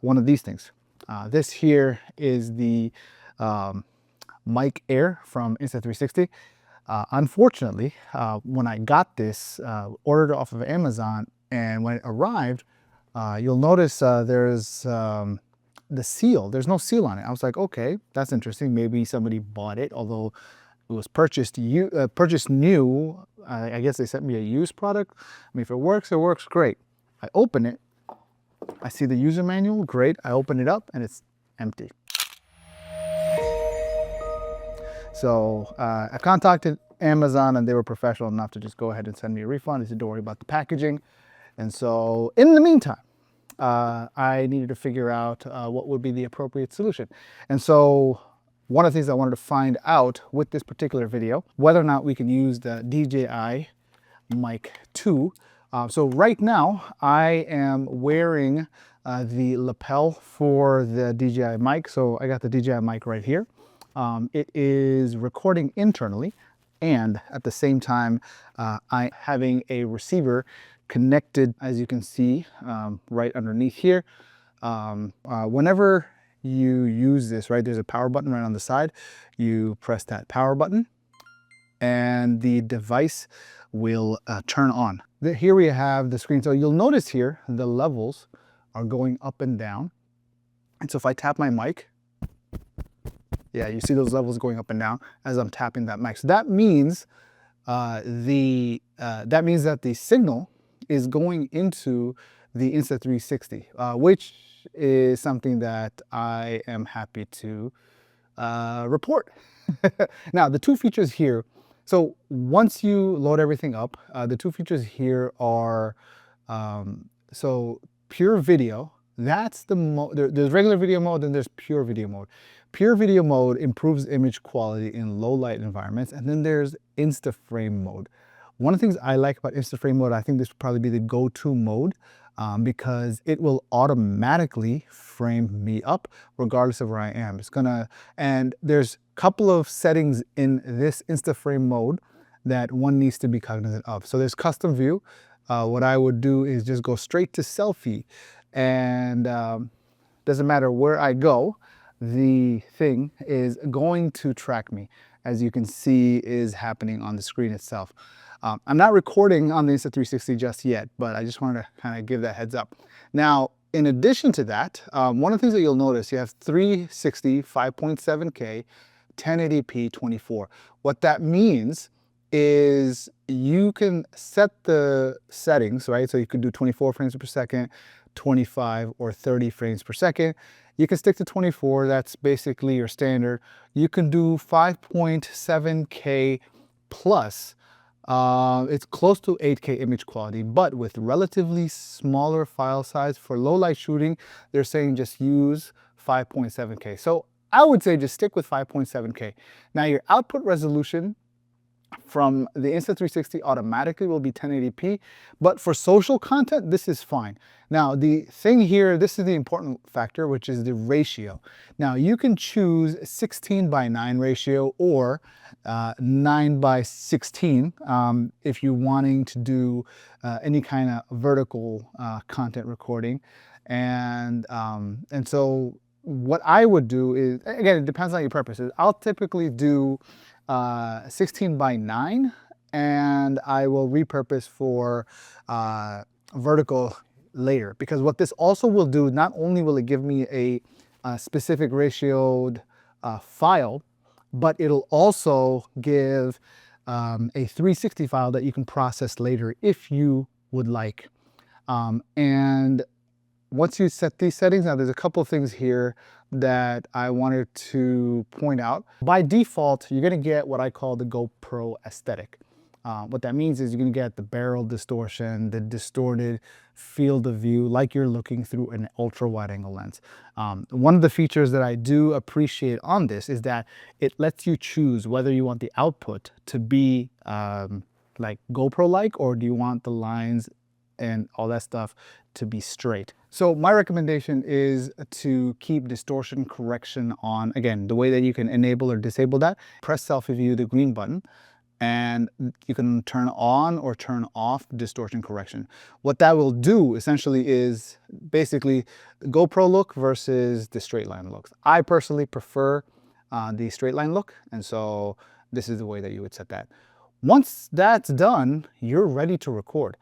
one of these things. This here is the mic Air from Insta360. Unfortunately, when I got this, ordered off of Amazon, and when it arrived, you'll notice there's the seal. There's no seal on it. I was like, okay, that's interesting. Maybe somebody bought it, although it was purchased new. I guess they sent me a used product. I mean, if it works great. I open it. I see the user manual, great. I open it up and it's empty. So I contacted Amazon and they were professional enough to just go ahead and send me a refund. They said, don't worry about the packaging. And so in the meantime, I needed to figure out what would be the appropriate solution. And so one of the things I wanted to find out with this particular video, whether or not we can use the DJI Mic 2. So right now I am wearing the lapel for the DJI mic. So I got the DJI mic right here. It is recording internally, and at the same time I'm having a receiver connected, as you can see, right underneath here. Whenever you use this, right, there's a power button right on the side. You press that power button and the device will turn on. Here we have the screen. So you'll notice here the levels are going up and down. And so if I tap my mic, yeah, you see those levels going up and down as I'm tapping that mic. So that means that the signal is going into the Insta360, which is something that I am happy to report. Now, the two features here, so once you load everything up, the two features here are, so pure video, that's the mode. There's regular video mode and there's pure video mode. Pure video mode improves image quality in low light environments, and then there's Insta frame mode. One of the things I like about Insta frame mode, I think this would probably be the go-to mode, because it will automatically frame me up regardless of where I am. It's gonna, and there's a couple of settings in this Insta frame mode that one needs to be cognizant of. So there's custom view. What I would do is just go straight to selfie, and doesn't matter where I go, the thing is going to track me, as you can see is happening on the screen itself. I'm not recording on the Insta360 just yet, but I just wanted to kind of give that heads up. Now, in addition to that, one of the things that you'll notice, you have 360, 5.7K, 1080p, 24. What that means is you can set the settings, right? So you could do 24 frames per second, 25 or 30 frames per second. You can stick to 24, that's basically your standard. You can do 5.7K plus. It's close to 8K image quality, but with relatively smaller file size. For low light shooting, they're saying just use 5.7K. So I would say just stick with 5.7K. Now your output resolution from the Insta360 automatically will be 1080p, but for social content, this is fine. Now, the thing here, this is the important factor, which is the ratio. Now, you can choose 16:9 ratio or 9:16 if you're wanting to do any kind of vertical content recording. And so what I would do is, again, it depends on your purposes. I'll typically do 16:9, and I will repurpose for vertical later, because what this also will do, not only will it give me a specific ratioed file, but it'll also give a 360 file that you can process later if you would like. And once you set these settings, now there's a couple of things here that I wanted to point out. By default, you're gonna get what I call the GoPro aesthetic. What that means is you're gonna get the barrel distortion, the distorted field of view, like you're looking through an ultra wide angle lens. One of the features that I do appreciate on this is that it lets you choose whether you want the output to be like GoPro-like, or do you want the lines and all that stuff to be straight. So my recommendation is to keep distortion correction on. Again, the way that you can enable or disable that, press selfie view, the green button, and you can turn on or turn off distortion correction. What that will do essentially is basically GoPro look versus the straight line looks. I personally prefer the straight line look, and so this is the way that you would set that. Once that's done, you're ready to record.